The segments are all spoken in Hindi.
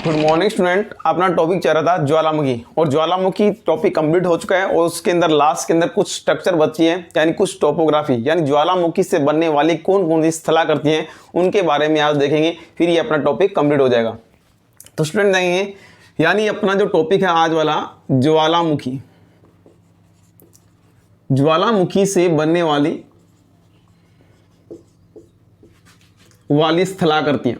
Good morning student. अपना टॉपिक चल रहा था ज्वालामुखी, और ज्वालामुखी टॉपिक कंप्लीट हो चुका है और उसके अंदर लास्ट के अंदर कुछ स्ट्रक्चर बची है, यानी कुछ टोपोग्राफी, यानी ज्वालामुखी से बनने वाली कौन कौन सी स्थलाकृति हैं उनके बारे में आज देखेंगे, फिर ये अपना टॉपिक कंप्लीट हो जाएगा। तो स्टूडेंट देखेंगे, यानी अपना जो टॉपिक है आज वाला ज्वालामुखी, ज्वालामुखी से बनने वाली स्थलाकृतियां,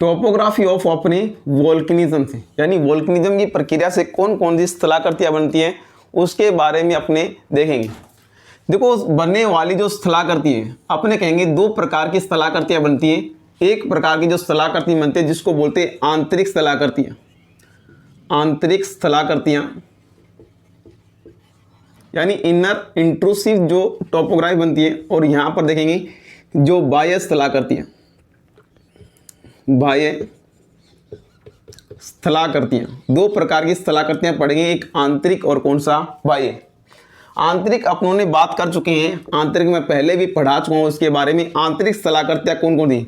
टोपोग्राफी ऑफ अपने वोल्केनिज्म से, यानी वोल्केनिज्म की प्रक्रिया से कौन कौन सी स्थलाकृतियां बनती हैं उसके बारे में अपने देखेंगे। देखो, बनने वाली जो स्थलाकृति है अपने कहेंगे दो प्रकार की स्थलाकृतियां बनती हैं। एक प्रकार की जो स्थलाकृति बनती है जिसको बोलते हैं आंतरिक स्थलाकृतियां, आंतरिक स्थलाकृतियां यानी इनर इंट्रूसिव जो टोपोग्राफी बनती है। और यहां पर देखेंगे जो बाह्य स्थलाकृतियां, बाह्य स्थलाकृतियां, दो प्रकार की स्थलाकृतियां पढ़ेंगे, एक आंतरिक और कौन सा बाह्य। आंतरिक अपनों ने बात कर चुके हैं, आंतरिक में पहले भी पढ़ा चुका हूं उसके बारे में। आंतरिक स्थलाकृतियां कौन कौन थी,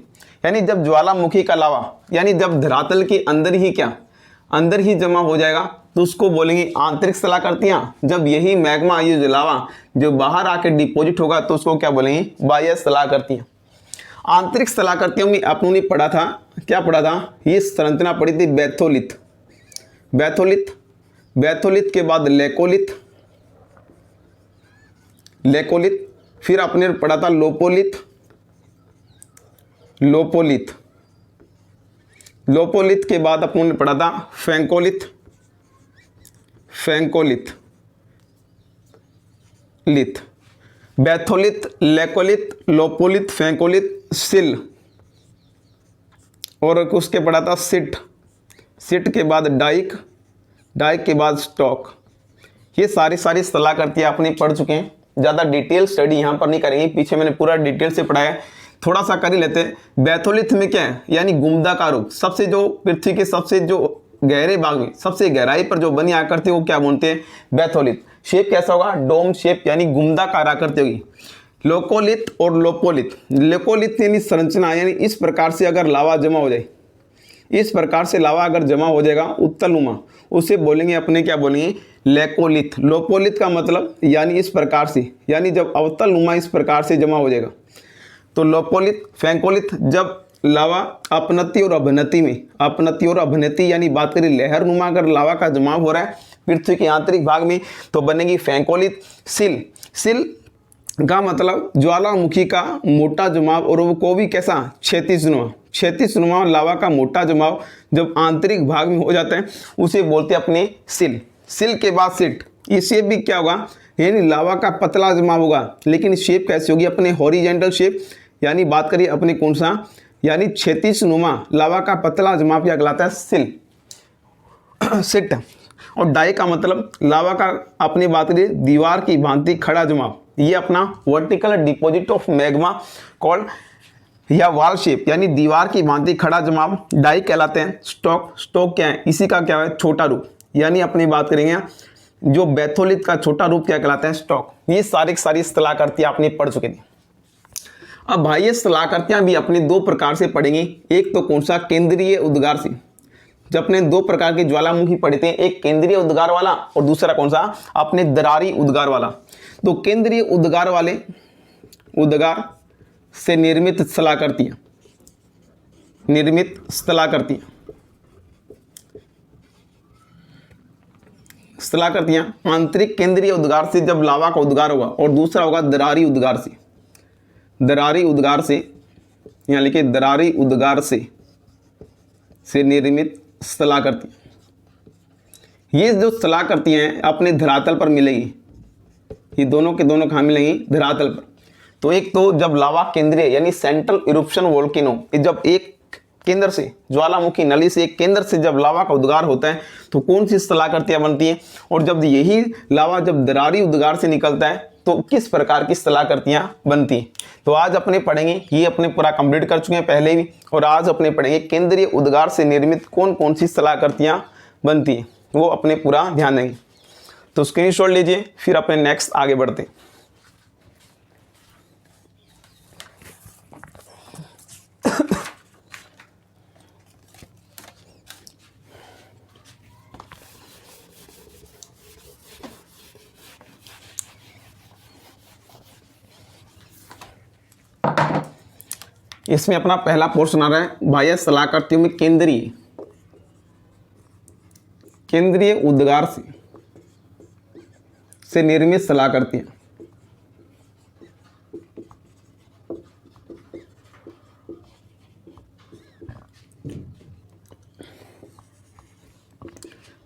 यानी जब ज्वालामुखी का लावा, यानी जब धरातल के अंदर ही क्या, अंदर ही जमा हो जाएगा तो उसको बोलेंगे आंतरिक स्थलाकृतियां। जब यही मैग्मा, ये लावा जो बाहर आके डिपॉजिट होगा तो उसको क्या बोलेंगे, बाह्य स्थलाकृतियां। आंतरिक स्थलाकृतियों में अपनों ने पढ़ा था, क्या पढ़ा था, ये संरचना पढ़ी थी बैथोलिथ, बैथोलिथ, बैथोलिथ के बाद लेकोलिथ, लेकोलिथ, फिर अपने पढ़ा था लोपोलिथ, लोपोलिथ, लोपोलिथ के बाद अपनों ने पढ़ा था फेंकोलिथ, फेंकोलिथ, लिथ, बैथोलिथ, लेकोलिथ, लोपोलिथ, फेंकोलिथ, सिल, और उसके पढ़ा था सिट, सिट के बाद डाइक, डाइक के बाद स्टॉक। ये सारी स्थलाकृतियां अपने पढ़ चुके हैं, ज़्यादा डिटेल स्टडी यहाँ पर नहीं करेंगे, पीछे मैंने पूरा डिटेल से पढ़ाया है, थोड़ा सा कर ही लेते हैं। बैथोलिथ में क्या है, यानी गुम्बदाकार रूप, सबसे जो पृथ्वी के सबसे जो गहरे भाग में सबसे गहराई पर जो बनी आकृति वो क्या बोलते हैं, बैथोलिथ। शेप कैसा होगा, डोम शेप, यानी गुम्बदाकार आकृति होगी। लोकोलिथ और लोपोलिथ, लोकोलिथ यानी संरचना, यानी इस प्रकार से अगर लावा जमा हो जाए, इस प्रकार से लावा अगर जमा हो जाएगा उत्तलनुमा, उसे बोलेंगे अपने क्या बोलेंगे, लेकोलिथ। लोपोलिथ का मतलब यानी इस प्रकार से, यानी जब अवतलनुमा इस प्रकार से जमा हो जाएगा तो लोपोलिथ। फेंकोलिथ, जब लावा अपनति और अभनति में, अपनति और अभनति यानी बात करें लहरनुमा अगर लावा का जमाव हो रहा है पृथ्वी के आंतरिक भाग में तो बनेगी फेंकोलिथ। सिल, सिल का मतलब ज्वालामुखी का मोटा जमाव, और वो भी कैसा, क्षैतिजनुमा, क्षैतिजनुमा लावा का मोटा जमाव जब आंतरिक भाग में हो जाता है उसे बोलते हैं अपने सिल। सिल के बाद सिट, ये शेप भी क्या होगा, यानी लावा का पतला जमाव होगा, लेकिन शेप कैसी होगी, अपने हॉरिजेंटल शेप, यानी बात करिए अपने कौन सा, यानी क्षैतिजनुमा लावा का पतला जमाव क्या कहलाता है, सिल, सिट। और डाई का मतलब लावा का अपनी बात करिए दीवार की भांति खड़ा जमाव, ये अपना vertical deposit of magma called, या वॉल शेप, यानी दीवार की भांति खड़ा जमाव डाई कहलाते हैं। स्टॉक, स्टॉक क्या है, इसी का क्या है, छोटा रूप, यानी अपनी बात करेंगे जो बैथोलिथ का छोटा रूप क्या कहलाता है, स्टॉक। ये सारी स्थलाकृतियां आपने पढ़ चुके थे। अब बाह्य स्थलाकृतियां भी अपने दो प्रकार से पढ़ेंगे, एक तो कौन सा, केंद्रीय उद्गार से। जब अपने दो प्रकार के ज्वालामुखी पढ़े थे, एक केंद्रीय उद्गार वाला और दूसरा कौन सा, अपने दरारी उद्गार वाला। तो केंद्रीय उद्गार वाले उद्गार से निर्मित स्थलाकृतियां, निर्मित स्थलाकृतियां, स्थलाकृतियां आंतरिक केंद्रीय उद्गार से जब लावा का उद्गार होगा, और दूसरा होगा दरारी उद्गार से, दरारी उद्गार से, यहाँ लिखिए दरारी उद्गार से निर्मित स्थलाकृतियां। ये जो स्थलाकृतियां हैं अपने धरातल पर मिलेगी, ये दोनों के दोनों कहाँ मिलेंगी, धरातल पर। तो एक तो जब लावा केंद्रीय यानी सेंट्रल इरुप्शन वोल्केनो, जब एक केंद्र से, ज्वालामुखी नली से एक केंद्र से जब लावा का उद्गार होता है तो कौन सी स्थलाकृतियां बनती हैं, और जब यही लावा जब दरारी उद्गार से निकलता है तो किस प्रकार की स्थलाकृतियां बनती हैं। तो आज अपने पढ़ेंगे, ये अपने पूरा कंप्लीट कर चुके हैं पहले भी, और आज अपने पढ़ेंगे केंद्रीय उद्गार से निर्मित कौन कौन सी स्थलाकृतियां बनती हैं, वो अपने पूरा ध्यान देंगे। तो स्क्रीनशॉट लीजिए, फिर अपने नेक्स्ट आगे बढ़ते हैं। इसमें अपना पहला पोर्शन आ रहा है बाह्य स्थलाकृतियों में केंद्रीय उद्गार से निर्मित स्थलाकृतियां।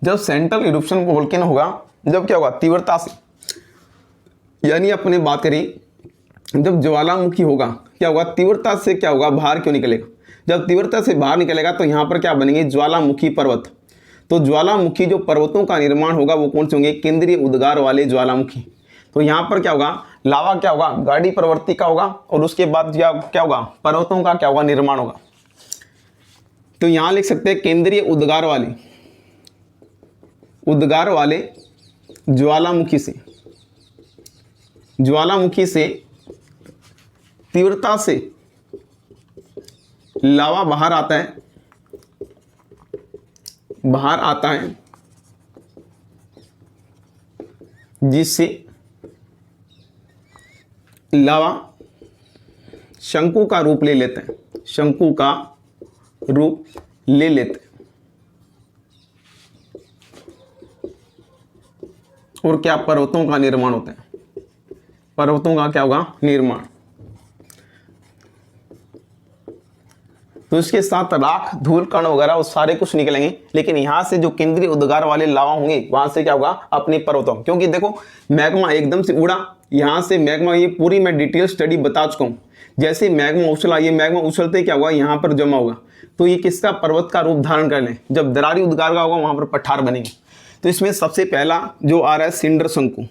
जब सेंट्रल इरुप्शन वोल्केन होगा, जब क्या होगा, तीव्रता से, यानी अपने बात करें जब ज्वालामुखी होगा, क्या होगा, तीव्रता से क्या होगा, बाहर क्यों निकलेगा। जब तीव्रता से बाहर निकलेगा तो यहाँ पर क्या बनेंगे, ज्वालामुखी पर्वत। तो ज्वालामुखी जो पर्वतों का निर्माण होगा वो कौन से होंगे, केंद्रीय उद्गार वाले ज्वालामुखी। तो यहाँ पर क्या होगा, लावा क्या होगा, गाड़ी प्रवृत्ति का होगा, और उसके बाद क्या होगा, पर्वतों का क्या होगा, निर्माण होगा। तो यहाँ लिख सकते हैं केंद्रीय उद्गार वाले ज्वालामुखी से तीव्रता से लावा बाहर आता है, जिससे लावा शंकु का रूप ले लेते हैं, और क्या, पर्वतों का निर्माण होता है, पर्वतों का क्या होगा, निर्माण। तो इसके साथ राख, धूल कण वगैरह वो सारे कुछ निकलेंगे, लेकिन यहाँ से जो केंद्रीय उद्गार वाले लावा होंगे वहां से क्या होगा, अपने पर्वतों, क्योंकि देखो मैग्मा एकदम से उड़ा, यहाँ से मैग्मा, ये पूरी मैं डिटेल स्टडी बता चुका हूँ। जैसे मैग्मा उछला, ये मैग्मा उछलते क्या हुआ, यहाँ पर जमा होगा, तो ये किसका, पर्वत का रूप धारण कर लें। जब दरारी उद्गार का होगा वहां पर पठार बनेंगे। तो इसमें सबसे पहला जो आ रहा है सिंडर शंकु।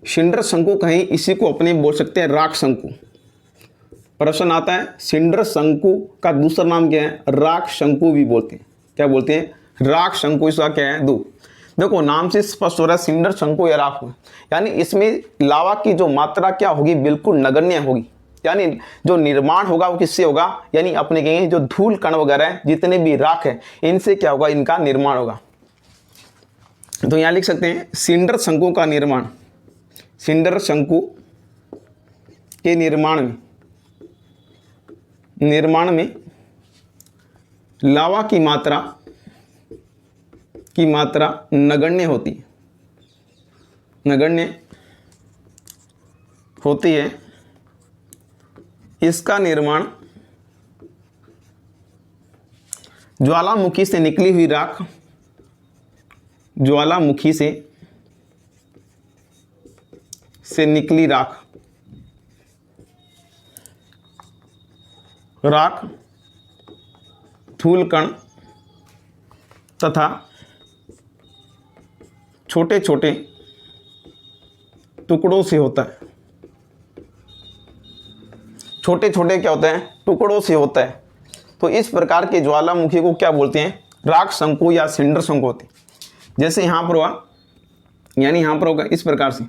सिंडर शंकु कहीं इसी को अपने बोल सकते हैं राख शंकु। प्रश्न आता है सिंडर शंकु का दूसरा नाम क्या है, राख शंकु भी बोलते हैं। क्या बोलते हैं, राख शंकु। इसका क्या है, देखो नाम से स्पष्ट हो रहा है सिंडर शंकु या राख, यानी इसमें लावा की जो मात्रा क्या होगी, बिल्कुल नगण्य होगी। यानी जो निर्माण होगा वो किससे होगा, यानी अपने कहेंगे जो धूल कण वगैरह है, जितने भी राख है, इनसे क्या होगा, इनका निर्माण होगा। तो यहां लिख सकते हैं सिंडर शंकु का निर्माण, सिंडर शंकु के निर्माण में लावा की मात्रा नगण्य होती है। इसका निर्माण ज्वालामुखी से निकली हुई राख, ज्वालामुखी से निकली राख, धूल कण तथा छोटे छोटे टुकड़ों से होता है। छोटे छोटे क्या होते हैं, टुकड़ों से होता है। तो इस प्रकार के ज्वालामुखी को क्या बोलते हैं, राख शंकु या सिंडर शंकु होते हैं। जैसे यहाँ पर हुआ, यानी यहाँ पर होगा इस प्रकार से,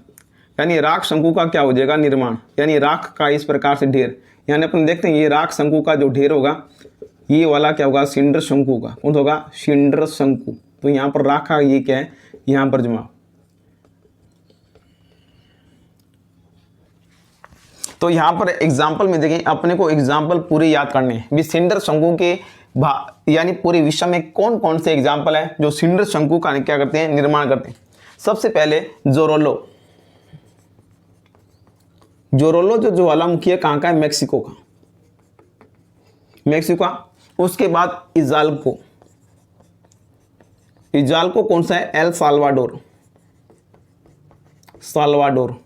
यानी राख शंकु का क्या हो जाएगा, निर्माण, यानी राख का इस प्रकार से ढेर। यानी अपन देखते हैं ये राख शंकु का जो ढेर होगा, ये वाला क्या होगा, सिंडर शंकु का, कौन होगा, सिंडर शंकु। तो यहाँ पर राख का ये क्या है, यहाँ पर जमा। तो यहाँ पर एग्जाम्पल में देखें, अपने को एग्जाम्पल पूरे याद करने हैं। सिंडर शंकु के यानी पूरे विश्व में कौन कौन से एग्जाम्पल है जो सिंडर शंकु का क्या करते हैं, निर्माण करते हैं। सबसे पहले जोरोलो जो ज्वालामुखी है, कहाँ का है, मेक्सिको का। उसके बाद इजाल्को कौन सा है, एल साल्वाडोर।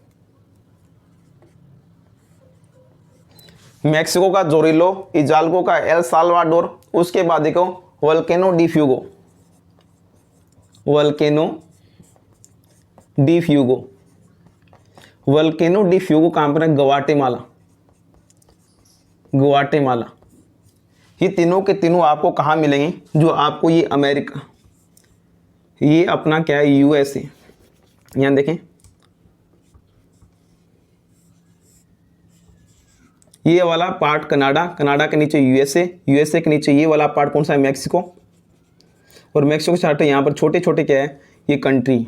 मेक्सिको का जोरिलो, इजाल्को का एल साल्वाडोर। उसके बाद देखो वोल्केनो डी फ्यूगो कहां पर है, ग्वाटेमाला। ये तीनों के तीनों आपको कहां मिलेंगे, जो आपको ये अमेरिका, ये अपना क्या है, यूएसए। यहां देखें ये वाला पार्ट कनाडा के नीचे यूएसए के नीचे ये वाला पार्ट कौन सा है, मैक्सिको। और मैक्सिको से हटे यहाँ पर छोटे छोटे क्या है, ये कंट्री,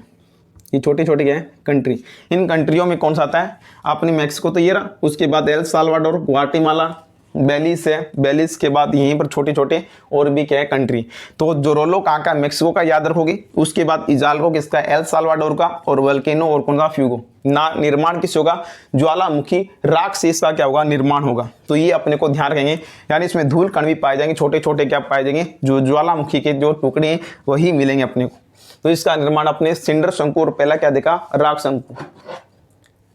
ये छोटी छोटी क्या है कंट्री। इन कंट्रियों में कौन सा आता है, अपनी मैक्सिको तो ये रहा, उसके बाद एल साल्वाडोर, ग्वाटेमाला, बेलिस है, बेलिस के बाद यहीं पर छोटे छोटे और भी क्या है कंट्री। तो जोरोलो कहाँ का, मैक्सिको का याद रखोगे, उसके बाद इजाल्को किसका, एल साल्वाडोर का, और वल्केनो और कौन सा फ्यूगो। ना निर्माण किस होगा, ज्वालामुखी राख से इसका क्या होगा निर्माण होगा। तो ये अपने को ध्यान रखेंगे, यानी इसमें धूल कण भी पाए जाएंगे, छोटे छोटे क्या पाए जाएंगे, जो ज्वालामुखी के जो टुकड़े हैं वही मिलेंगे अपने को। तो इसका निर्माण अपने सिंडर शंकु और पहला क्या देखा, राख शंकु।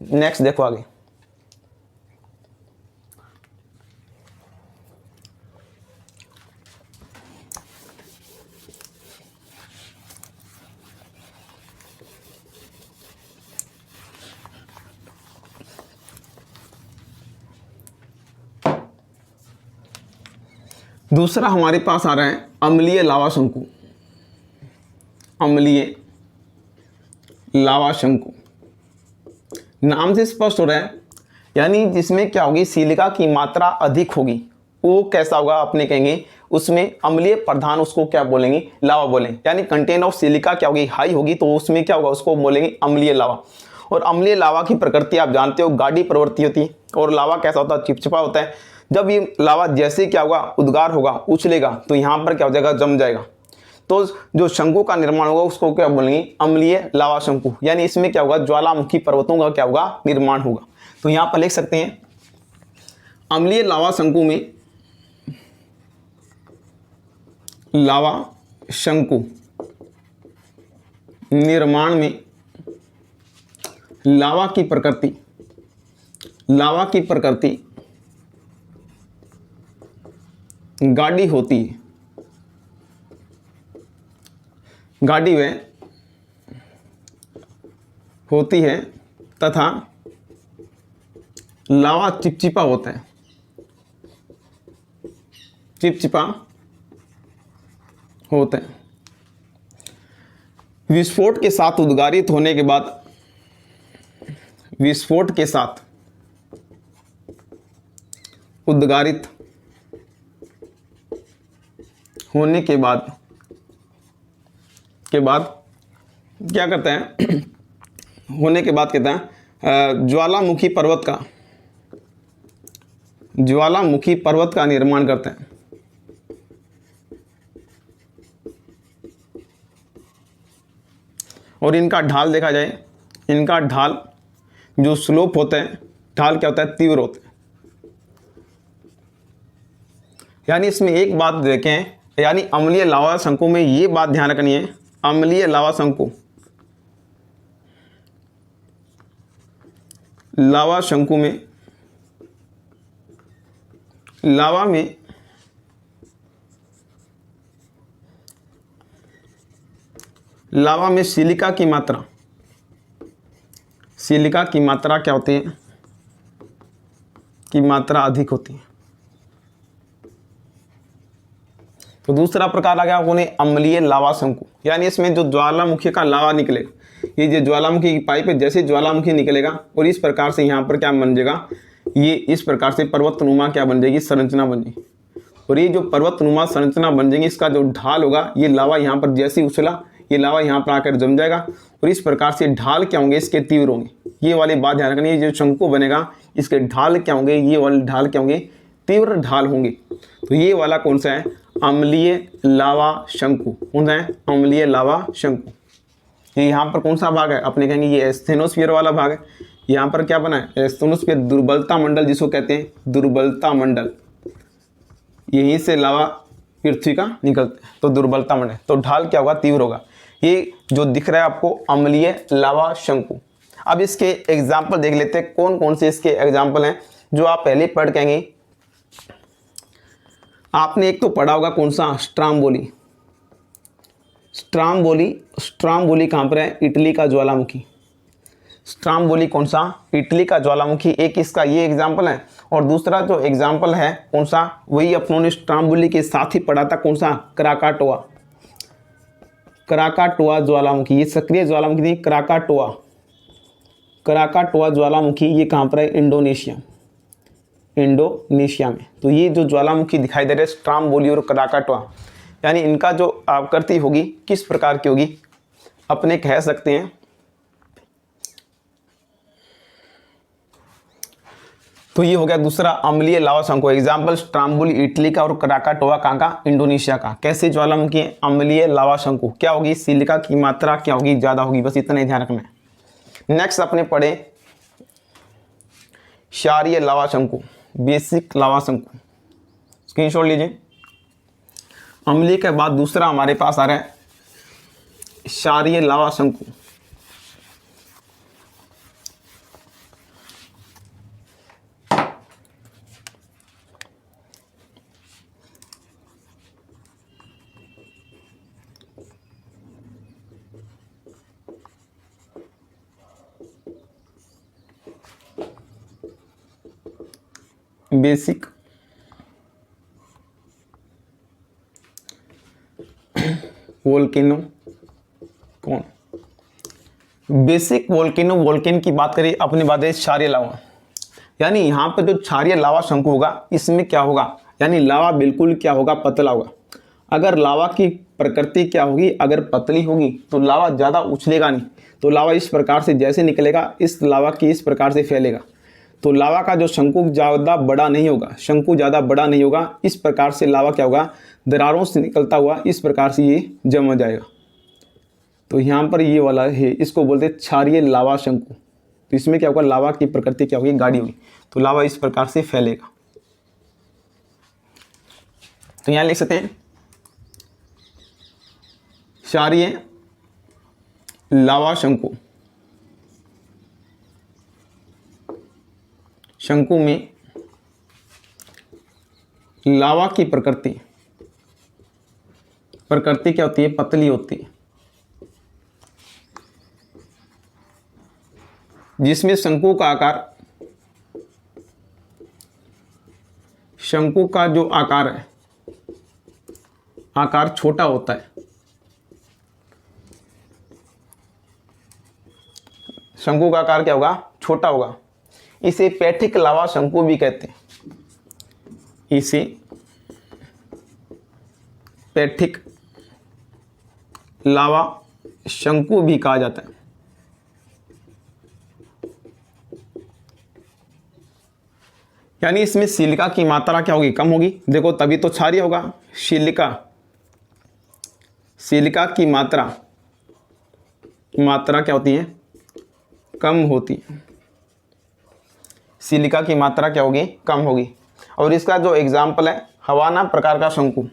नेक्स्ट देखो आगे, दूसरा हमारे पास आ रहा है अम्लीय लावा शंकु। अम्लीय लावा शंकु नाम से स्पष्ट हो रहा है, यानी जिसमें क्या होगी, सिलिका की मात्रा अधिक होगी। वो कैसा होगा, अपने कहेंगे उसमें अम्लीय प्रधान, उसको क्या बोलेंगे, लावा बोलेंगे। यानी कंटेंट ऑफ सिलिका क्या होगी, हाई होगी, तो उसमें क्या होगा, उसको बोलेंगे अम्लीय लावा। और अम्लीय लावा की प्रकृति आप जानते हो, गाढ़ी प्रवृत्ति होती है। और लावा कैसा होता है, चिपचिपा होता है। जब ये लावा जैसे क्या होगा, उद्गार होगा, उछलेगा, तो यहाँ पर क्या हो जाएगा, जम जाएगा। तो जो शंकु का निर्माण होगा उसको क्या बोलेंगे, अम्लीय लावा शंकु। यानी इसमें क्या होगा, ज्वालामुखी पर्वतों का क्या होगा, निर्माण होगा। तो यहाँ पर लिख सकते हैं अम्लीय लावा शंकु में, लावा शंकु निर्माण में लावा की प्रकृति, लावा की प्रकृति गाढ़ी होती है, गाढ़ी वह होती है तथा लावा चिपचिपा होता है, चिपचिपा होता है। विस्फोट के साथ उद्गारित होने के बाद, विस्फोट के साथ उद्गारित होने के बाद क्या करता है होने के बाद कहता है ज्वालामुखी पर्वत का, ज्वालामुखी पर्वत का निर्माण करता है। और इनका ढाल देखा जाए, इनका ढाल जो स्लोप होता है, ढाल क्या होता है, तीव्र होता है। यानी इसमें एक बात देखें, यानी अम्लीय लावा शंकु में ये बात ध्यान रखनी है, अम्लीय लावा शंकु, लावा शंकु में, लावा में लावा में सिलिका की मात्रा, सिलिका की मात्रा क्या होती है, की मात्रा अधिक होती है। तो दूसरा प्रकार आ गया कौन है, अम्लीय लावा शंकु। यानी इसमें जो ज्वालामुखी का लावा निकलेगा, ये जो ज्वालामुखी की पाइप है, जैसे ज्वालामुखी निकलेगा और इस प्रकार से यहाँ पर क्या बन जाएगा, ये इस प्रकार से पर्वतनुमा क्या बन जाएगी, संरचना बन जाएगी। और ये जो पर्वतनुमा संरचना बन जाएगी, इसका जो ढाल होगा, ये लावा यहाँ पर जैसे उछला, ये लावा यहाँ पर आकर जम जाएगा और इस प्रकार से ढाल क्या होंगे, इसके तीव्र होंगे। ये वाली बात ध्यान रखनी है, जो शंकु बनेगा इसके ढाल क्या होंगे, ये वाले ढाल क्या होंगे, तीव्र ढाल होंगे। तो ये वाला कौन सा है, अम्लीय लावा शंकु। कौन सा है, अम्लीय लावा शंकु। ये यहाँ पर कौन सा भाग है, अपने कहेंगे ये एस्थेनोस्फीयर वाला भाग है। यहाँ पर क्या बना है, एस्थेनोस्फीयर, दुर्बलता मंडल जिसको कहते हैं, दुर्बलता मंडल। यहीं से लावा पृथ्वी का निकलता है, तो दुर्बलता मंडल। तो ढाल क्या होगा, तीव्र होगा। ये जो दिख रहा है आपको अम्लीय लावा शंकु। अब इसके एग्जाम्पल देख लेते हैं, कौन कौन से इसके एग्जाम्पल हैं जो आप पहले पढ़ के आएंगे। आपने एक तो पढ़ा होगा कौन सा, स्ट्राम्बोली। स्ट्राम्बोली, स्ट्राम्बोली कहाँ पर है, इटली का ज्वालामुखी। स्ट्राम्बोली कौन सा, इटली का ज्वालामुखी। एक इसका ये एग्जाम्पल है, और दूसरा जो एग्जाम्पल है कौन सा, वही अपनों ने स्ट्राम्बोली के साथ ही पढ़ा था, कौन सा, क्राकाटोआ। क्राकाटोआ ज्वालामुखी, ये सक्रिय ज्वालामुखी नहीं, क्राकाटोआ। क्राकाटोआ ज्वालामुखी ये कहाँ पर है, इंडोनेशिया, इंडोनेशिया में। तो ये जो ज्वालामुखी दिखाई दे रहे हैं, स्ट्राम्बोली और क्राकाटोआ, यानी इनका जो आकृति होगी किस प्रकार की होगी, अपने कह सकते हैं तो ये हो गया दूसरा अम्लीय लावा शंकु। एग्जाम्पल स्ट्राम्बुल इटली का और कराकाटोआ कहाँ का, इंडोनेशिया का। कैसे ज्वालामुखी है? अम्लीय लावा शंकु। क्या होगी? सिलिका की मात्रा क्या होगी? ज़्यादा होगी। बस इतना ही ध्यान रखना है। नेक्स्ट अपने पढ़े क्षारीय लावा शंकु, बेसिक लावा शंकु। स्क्रीनशॉट लीजिए। अम्लीय के बाद दूसरा हमारे पास आ रहा है क्षारीय लावा शंकु। बेसिक वोल्केनो कौन? बेसिक वोल्केनो वोल्केन की बात करें अपनी बात है क्षारीय लावा। यानी यहाँ पर जो क्षारीय लावा शंकु होगा इसमें क्या होगा, यानी लावा बिल्कुल क्या होगा, पतला होगा। अगर लावा की प्रकृति क्या होगी, अगर पतली होगी तो लावा ज़्यादा उछलेगा नहीं, तो लावा इस प्रकार से जैसे निकलेगा इस लावा की इस प्रकार से फैलेगा। तो लावा का जो शंकु ज़्यादा बड़ा नहीं होगा, शंकु ज़्यादा बड़ा नहीं होगा। इस प्रकार से लावा क्या होगा, दरारों से निकलता हुआ इस प्रकार से ये जम जाएगा। तो यहाँ पर ये वाला है, इसको बोलते हैं क्षारीय लावा शंकु। तो इसमें क्या होगा, लावा की प्रकृति क्या होगी, गाढ़ी होगी। तो लावा इस प्रकार से फैलेगा। तो यहाँ लिख सकते हैं क्षारीय लावा शंकु। शंकु में लावा की प्रकृति क्या होती है, पतली होती है, जिसमें शंकु का आकार, शंकु का जो आकार है, आकार छोटा होता है। शंकु का आकार क्या होगा, छोटा होगा। इसे पैठिक लावा शंकु भी कहते हैं। इसे पैठिक लावा शंकु भी कहा जाता है। यानी इसमें सिलिका की मात्रा क्या होगी, कम होगी। देखो तभी तो क्षारीय होगा। सिलिका की मात्रा क्या होती है, कम होती है। सिलिका की मात्रा क्या होगी, कम होगी। और इसका जो एग्जाम्पल है हवाना प्रकार का शंकु,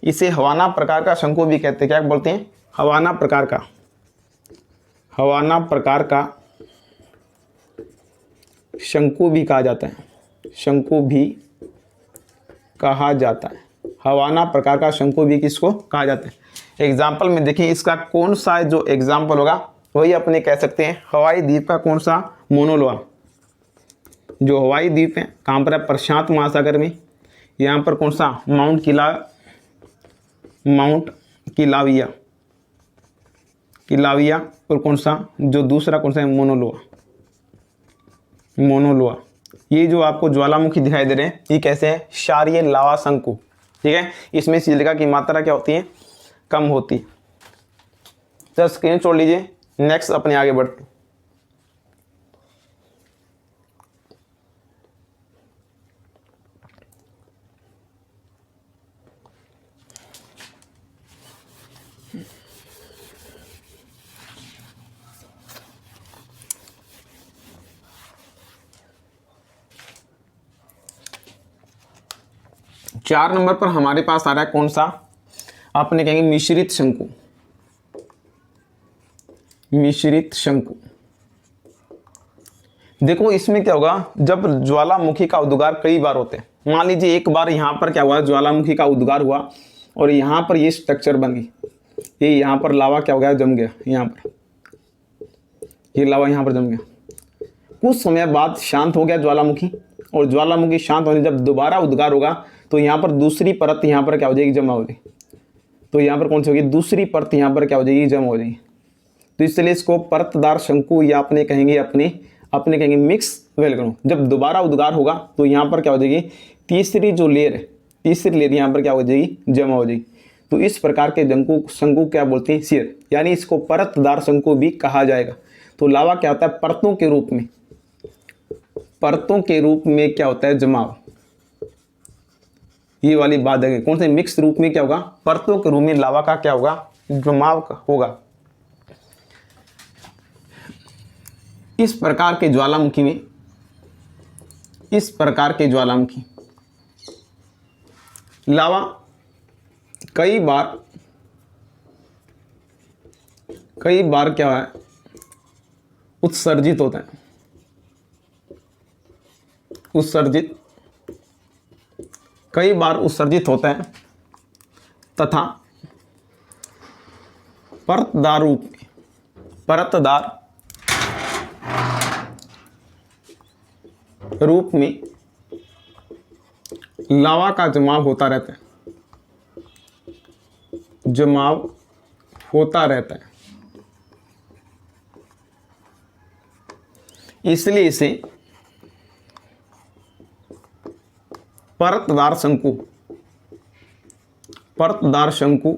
इसे हवाना प्रकार का शंकु भी कहते हैं। क्या बोलते हैं, हवाना प्रकार का, हवाना प्रकार का शंकु भी कहा जाता है, शंकु भी कहा जाता है। हवाना प्रकार का शंकु भी किसको कहा जाता है। एग्जाम्पल में देखिए इसका कौन सा जो एग्जाम्पल होगा वही अपने कह सकते हैं हवाई द्वीप का कौन सा, मोनोलोआ। जो हवाई द्वीप है कहाँ पर है, प्रशांत महासागर में। यहाँ पर कौन सा, माउंट किलाविया, और कौन सा जो दूसरा कौन सा है, मोनोलोआ। ये जो आपको ज्वालामुखी दिखाई दे रहे हैं ये कैसे है, क्षारीय लावा शंकु। ठीक है, इसमें सिलिका की मात्रा क्या होती है, कम होती है। तो स्क्रीन छोड़ लीजिए। नेक्स्ट अपने आगे बढ़ते। 4 नंबर पर हमारे पास आ रहा है कौन सा, आपने कहेंगे मिश्रित शंकु। मिश्रित शंकु। देखो इसमें क्या होगा, जब ज्वालामुखी का उद्गार कई बार होते हैं, मान लीजिए एक बार यहाँ पर क्या हुआ, ज्वालामुखी का उद्गार हुआ और यहाँ पर ये स्ट्रक्चर बन गई, ये यहाँ पर लावा क्या हो गया, जम गया, यहाँ पर ये लावा यहाँ पर जम गया। कुछ समय बाद शांत हो गया ज्वालामुखी, और ज्वालामुखी शांत होने जब दोबारा उद्गार होगा तो यहाँ पर दूसरी परत यहाँ पर क्या हो जाएगी, जमा हो जाएगी। तो यहाँ पर कौन सी होगी, दूसरी परत यहाँ पर क्या हो जाएगी, जमा हो जाएगी। तो इसलिए इसको परतदार शंकु या अपने कहेंगे अपने कहेंगे मिक्स वेलकम। जब दोबारा उद्गार होगा तो यहाँ पर क्या हो जाएगी, तीसरी जो लेयर है, तीसरी लेयर यहाँ पर क्या हो जाएगी, जमा हो जाएगी। तो इस प्रकार के शंकु क्या बोलते हैं, शेयर, यानी इसको परतदार शंकु भी कहा जाएगा। तो लावा क्या होता है, परतों के रूप में, परतों के रूप में क्या होता है, जमाव। ये वाली बात है, कौन से मिक्स रूप में क्या होगा, परतों के रूप में लावा का क्या होगा, जमाव होगा। इस प्रकार के ज्वालामुखी में, इस प्रकार के ज्वालामुखी लावा कई बार क्या है, उत्सर्जित होता है, कई बार उत्सर्जित होता है तथा परतदार रूप में लावा का जमाव होता रहता है, इसलिए इसे परतदार शंकु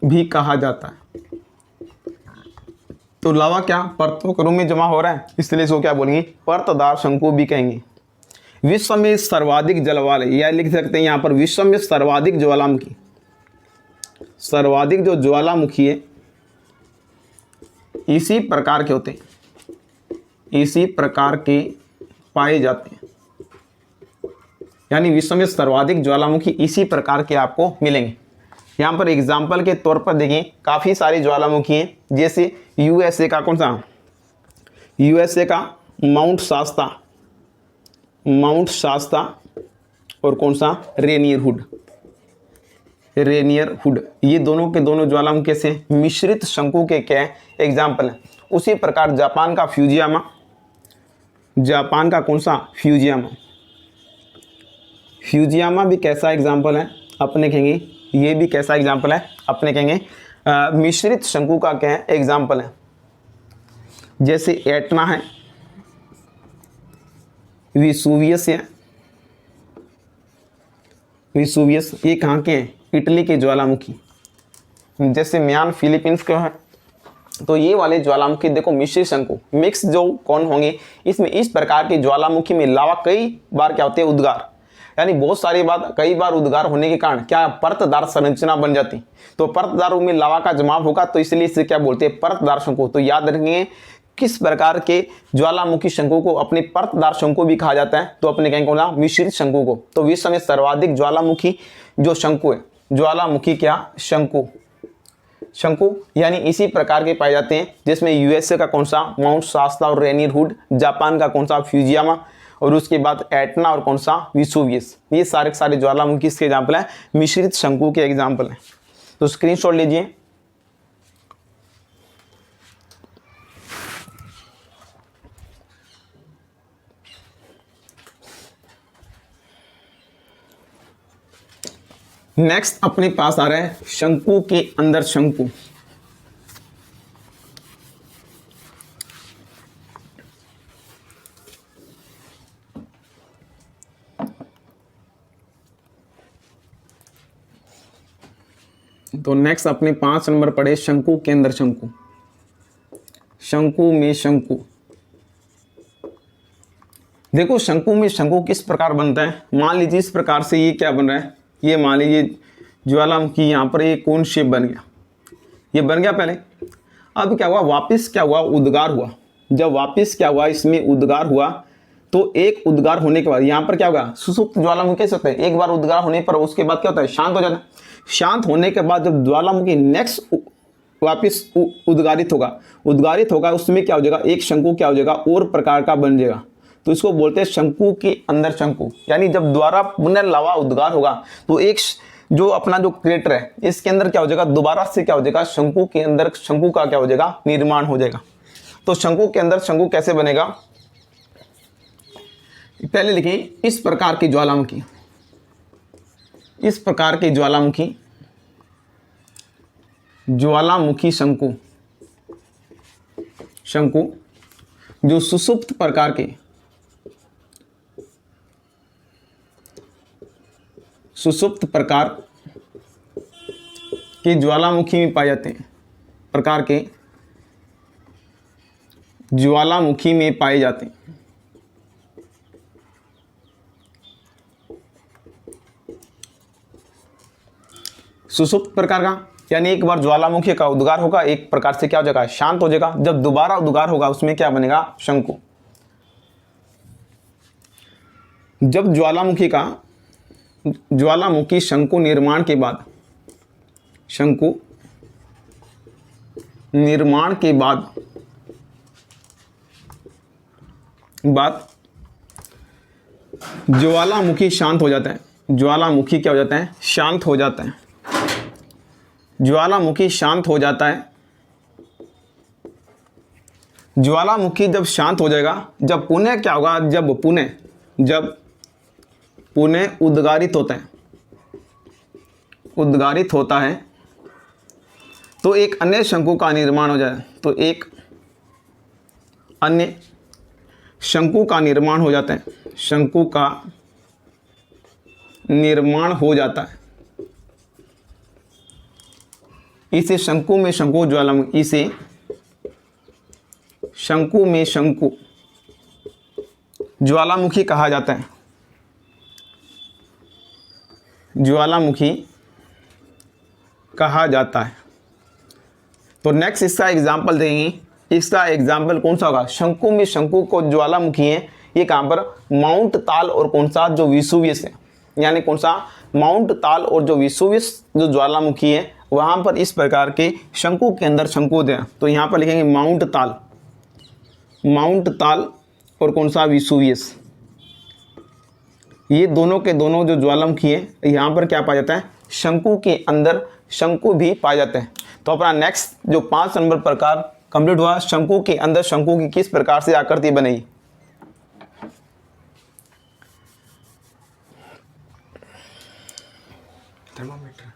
भी कहा जाता है। तो लावा क्या परतों के रूप में जमा हो रहा है, इसलिए इसको क्या बोलेंगे, परतदार शंकु भी कहेंगे। विश्व में सर्वाधिक जल वाले, या लिख सकते हैं यहाँ पर विश्व में सर्वाधिक ज्वालामुखी, सर्वाधिक जो ज्वालामुखी है इसी प्रकार के होते हैं, इसी प्रकार के पाए जाते हैं। यानी विश्व में सर्वाधिक ज्वालामुखी इसी प्रकार के आपको मिलेंगे। यहाँ पर एग्जाम्पल के तौर पर देखें, काफ़ी सारी ज्वालामुखी हैं, जैसे यूएसए का कौन सा, यूएसए का माउंट शास्ता और कौन सा, रेनियर हुड। ये दोनों के दोनों ज्वालामुखी से मिश्रित शंकु के क्या एग्जाम्पल हैं। उसी प्रकार जापान का फ्यूजियामा, जापान का कौन सा, फ्यूजियामा भी कैसा एग्जाम्पल है, अपने कहेंगे ये भी कैसा एग्जाम्पल है, अपने कहेंगे मिश्रित शंकु का क्या है एग्जाम्पल है। जैसे एटना है, विसुवियस है, ये कहाँ के हैं, इटली के ज्वालामुखी। जैसे म्यान फिलीपींस के है, तो ये वाले ज्वालामुखी देखो मिश्रित शंकु, मिक्स जो कौन होंगे, इसमें इस प्रकार के ज्वालामुखी में लावा कई बार क्या होते हैं, उद्गार, यानी बहुत सारी बात, कई बार उद्गार होने के कारण क्या परतदार संरचना बन जाती। तो परतदार में लावा का जमाव होगा, तो इसलिए इसे क्या बोलते हैं, परतदार शंकु। तो याद रखेंगे किस प्रकार के ज्वालामुखी शंकु को अपने परतदार शंकु भी कहा जाता है, तो अपने कहेंगे कौन सा, मिश्रित शंकु को। तो विश्व में सर्वाधिक ज्वालामुखी जो शंकु है, ज्वालामुखी क्या, शंकु यानी इसी प्रकार के पाए जाते हैं, जिसमें यूएसए का कौन सा, माउंट शास्ता और रेनियर हुड, जापान का कौन सा, फ्यूजियामा, और उसके बाद एटना और कौन सा, विसुवियस। ये सारे के सारे ज्वालामुखी इसके एग्जाम्पल हैं, मिश्रित शंकु के एग्जाम्पल हैं। तो स्क्रीनशॉट लीजिए। नेक्स्ट अपने पास आ रहा है शंकु के अंदर शंकु। तो नेक्स्ट अपने 5 नंबर पढ़े शंकु के अंदर शंकु। शंकु में शंकु, देखो शंकु में शंकु किस प्रकार बनता है। मान लीजिए इस प्रकार से ये क्या बन रहा है, ये मान लीजिए ज्वालामुखी, यहाँ पर ये कोन शेप बन गया, ये बन गया पहले। अब क्या हुआ, वापस क्या हुआ, उद्गार हुआ। जब वापस क्या हुआ, इसमें उद्गार हुआ, तो एक उद्गार होने के बाद यहाँ पर क्या होगा, सुसुप्त ज्वालामुखी कैसे होता है, एक बार उद्गार होने पर उसके बाद क्या होता है, शांत हो जाता है। शांत होने के बाद जब ज्वालामुखी नेक्स्ट वापस उद्गारित होगा, उसमें क्या हो जाएगा, एक शंकु क्या हो जाएगा, और प्रकार का बन जाएगा। तो इसको बोलते हैं शंकु के अंदर शंकु। यानी जब द्वारा पुनर्लावा उद्गार होगा, तो एक जो अपना जो क्रेटर है इसके अंदर क्या हो जाएगा, दोबारा से क्या हो जाएगा, शंकु के अंदर शंकु का क्या हो जाएगा, निर्माण हो जाएगा। तो शंकु के अंदर शंकु कैसे बनेगा, पहले लिखिए इस प्रकार की ज्वालामुखी, इस प्रकार के ज्वालामुखी शंकु जो सुसुप्त प्रकार के, सुसुप्त प्रकार के ज्वालामुखी में पाए जाते हैं, प्रकार के ज्वालामुखी में पाए जाते हैं। सुषुप्त प्रकार का, यानी एक बार ज्वालामुखी का उद्गार होगा, एक प्रकार से क्या हो जाएगा, शांत हो जाएगा। जब दोबारा उद्गार होगा उसमें क्या बनेगा, शंकु। जब ज्वालामुखी शंकु निर्माण के बाद, शंकु निर्माण के बाद ज्वालामुखी शांत हो जाता है। ज्वालामुखी क्या हो जाता है, शांत हो जाता है। ज्वालामुखी शांत हो जाता है। ज्वालामुखी जब शांत हो जाएगा, जब पुनः क्या होगा, जब पुनः उद्गारित होता है, उद्गारित होता है तो एक अन्य शंकु का निर्माण हो जाए। तो एक अन्य शंकु का निर्माण हो जाता है, शंकु का निर्माण हो जाता है। इसे शंकु में शंकु ज्वालामुखी, इसे शंकु में शंकु ज्वालामुखी कहा जाता है। ज्वालामुखी कहा जाता है। तो नेक्स्ट इसका एग्जाम्पल देंगे। इसका एग्जाम्पल कौन सा होगा, शंकु में शंकु को ज्वालामुखी है, ये कहाँ पर, माउंट ताल और कौन सा, जो विसुवियस है। यानी कौन सा, माउंट ताल और जो विसुवियस जो ज्वालामुखी है वहाँ पर इस प्रकार के शंकु के अंदर शंकु है। तो यहाँ पर लिखेंगे माउंट ताल और कौन सा, विसुवियस। ये दोनों के दोनों जो ज्वालामुखी है यहाँ पर क्या पाया जाता है, शंकु के अंदर शंकु भी पाए जाते हैं। तो अपना नेक्स्ट जो 5 नंबर प्रकार कंप्लीट हुआ, शंकु के अंदर शंकु की किस प्रकार से आकृति बनेगी। थर्मामीटर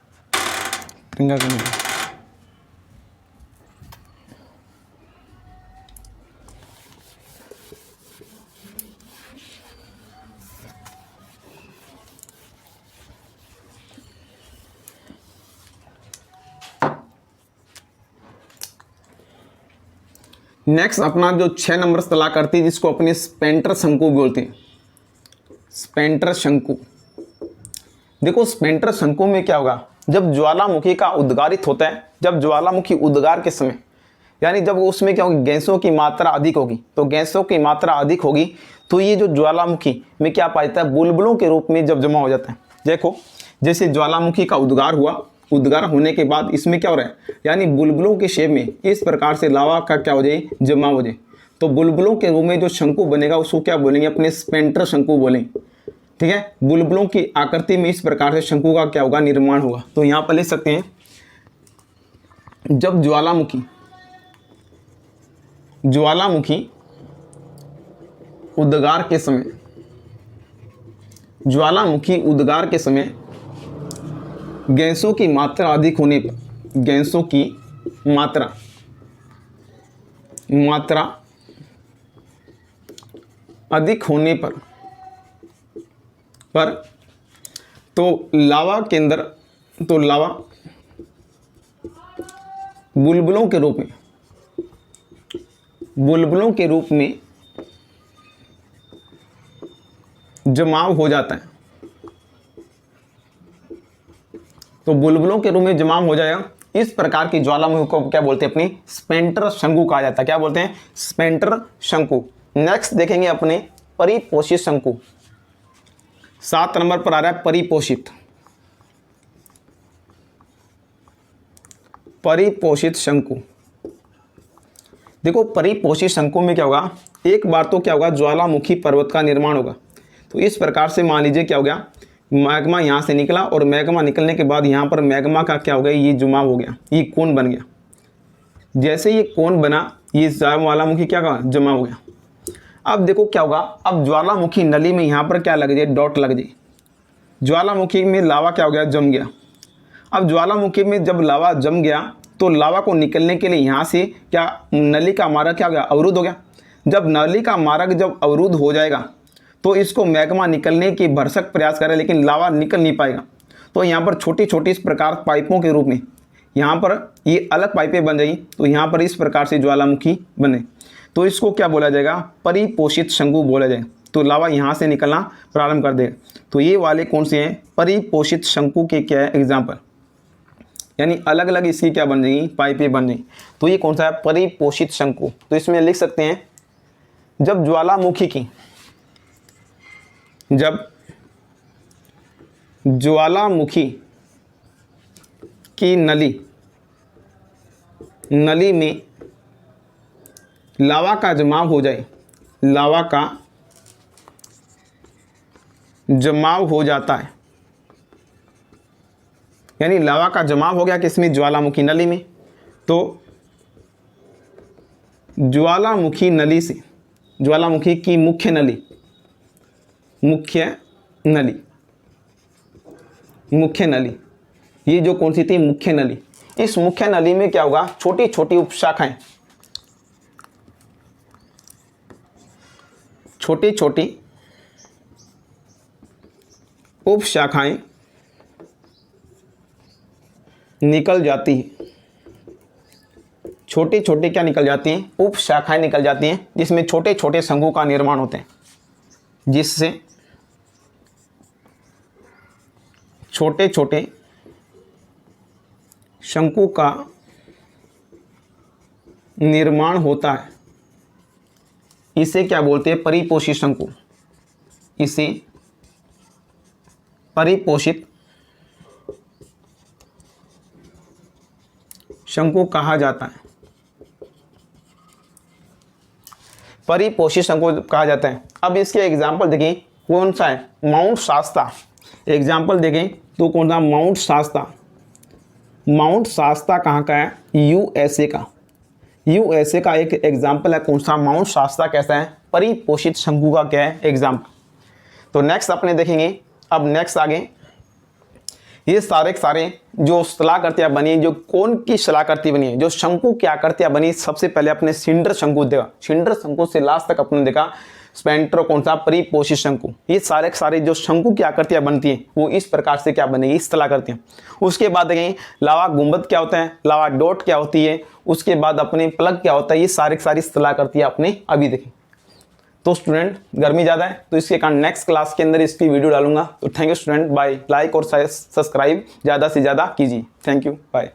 नेक्स्ट अपना जो 6 नंबर सलाह करती है, जिसको अपने स्पेंटर शंकु बोलते हैं। स्पेंटर शंकु, देखो स्पेंटर शंकु में क्या होगा, जब ज्वालामुखी का उद्गारित होता है, जब ज्वालामुखी उद्गार के समय, यानी जब उसमें क्या होगी, गैसों की मात्रा अधिक होगी। तो गैसों की मात्रा अधिक होगी तो ये जो ज्वालामुखी में क्या पाया जाता है, बुलबुलों के रूप में जब जमा हो जाता है। देखो जैसे ज्वालामुखी का उद्गार हुआ, उद्गार होने के बाद इसमें क्या हो रहा है, यानी बुलबुलों के शेप में इस प्रकार से लावा का क्या हो जाए, जमा हो जाए। तो बुलबुलों के रूप में जो शंकु बनेगा उसको क्या बोलेंगे, अपने स्पेंटर शंकु बोलेंगे। ठीक है, बुलबुलों की आकृति में इस प्रकार से शंकु का क्या होगा, निर्माण होगा। तो यहाँ पर लिख सकते हैं, जब ज्वालामुखी उद्गार के समय, ज्वालामुखी उद्गार के समय गैसों की मात्रा अधिक होने पर, गैसों की मात्रा अधिक होने पर तो लावा के अंदर, तो लावा बुलबुलों के रूप में जमाव हो जाता है। तो बुलबुलों के रूप में जमाव हो जाएगा। इस प्रकार की ज्वालामुखी को क्या बोलते हैं, अपनी स्पेंटर शंकु कहा जाता है। क्या बोलते हैं, स्पेंटर शंकु। नेक्स्ट देखेंगे अपने परिपोषित शंकु। 7 नंबर पर आ रहा है परिपोषित। परिपोषित शंकु, देखो परिपोषित शंकु में क्या होगा, एक बार तो क्या होगा, ज्वालामुखी पर्वत का निर्माण होगा। तो इस प्रकार से मान लीजिए क्या हो गया, मैग्मा यहाँ से निकला और मैग्मा निकलने के बाद यहाँ पर मैग्मा का क्या हो गया, ये जुमाव हो गया, ये कोन बन गया। जैसे ये कोन बना, ये ज्वालामुखी क्या का जमा हो गया। अब देखो क्या होगा, अब ज्वालामुखी नली में यहाँ पर क्या लग जाए, डॉट लग जाए। ज्वालामुखी में लावा क्या हो गया, जम गया। अब ज्वालामुखी में जब लावा जम गया तो लावा को निकलने के लिए यहाँ से क्या, नली का मार्ग क्या हो गया, अवरुद्ध हो गया। जब नली का मार्ग जब अवरुद्ध हो जाएगा तो इसको मैग्मा निकलने की भरसक प्रयास करे, लेकिन लावा निकल नहीं पाएगा। तो यहाँ पर छोटी छोटी इस प्रकार पाइपों के रूप में यहाँ पर ये अलग पाइपें बन जाएगी। तो यहाँ पर इस प्रकार से ज्वालामुखी बने, तो इसको क्या बोला जाएगा, परिपोषित शंकु बोला जाएगा। तो लावा यहाँ से निकलना प्रारंभ कर देगा। तो ये वाले कौन से हैं, परिपोषित शंकु के क्या है एग्जाम्पल। यानी अलग अलग इसकी क्या बन जाएगी, पाइपें बन जाएंगी। तो ये कौन सा है, परिपोषित शंकु। तो इसमें लिख सकते हैं जब ज्वालामुखी की नली में लावा का जमाव हो जाए, लावा का जमाव हो जाता है, यानी लावा का जमाव हो गया किसमें, ज्वालामुखी नली में। तो ज्वालामुखी नली से, ज्वालामुखी की मुख्य नली, ये जो कौन सी थी, मुख्य नली। इस मुख्य नली में क्या होगा, छोटी छोटी उपशाखाएं, छोटी छोटी उपशाखाएं निकल जाती है, छोटी छोटी क्या निकल जाती हैं, उपशाखाएं निकल जाती हैं, जिसमें छोटे छोटे शंकु का निर्माण होते हैं, जिससे छोटे छोटे शंकु का निर्माण होता है। इसे क्या बोलते हैं, परिपोषित शंकु। इसे परिपोषित शंकु कहा जाता है, परिपोषित शंकु कहा जाता है। अब इसके एग्जाम्पल देखें, कौन सा है, माउंट शास्ता। एग्जाम्पल देखें तो कौन सा, माउंट शास्ता। माउंट शास्ता कहाँ का है, यूएसए का। यूएसए का एक एग्जाम्पल है, कौन सा, माउंट शास्ता कैसा है, परिपोषित शंकु का क्या है एग्जाम्पल। तो नेक्स्ट अपने देखेंगे, अब नेक्स्ट आगे ये सारे जो शलाकृतियाँ बनी, जो कौन की शलाकृति बनी है, जो शंकु की आकृतियाँ बनी, सबसे पहले अपने सिंडर शंकु देखा, सिंडर शंकु से लास्ट तक अपने देखा स्पेंट्रो कौन सा, परिपोषित शंकु। ये सारे जो शंकु की आकृतियाँ बनती हैं वो इस प्रकार से क्या बनेगी, इस शलाकृतियाँ। उसके बाद देखेंगे लावा गुंबद क्या होता है, लावा डॉट क्या होती है, उसके बाद अपने प्लग क्या होता है, ये सारी शलाकृतियाँ अपने अभी देखें। तो स्टूडेंट गर्मी ज़्यादा है तो इसके कारण नेक्स्ट क्लास के अंदर इसकी वीडियो डालूंगा। तो thank you student, bye. Like और सब्सक्राइब ज़्यादा से ज़्यादा कीजिए। Thank you, bye.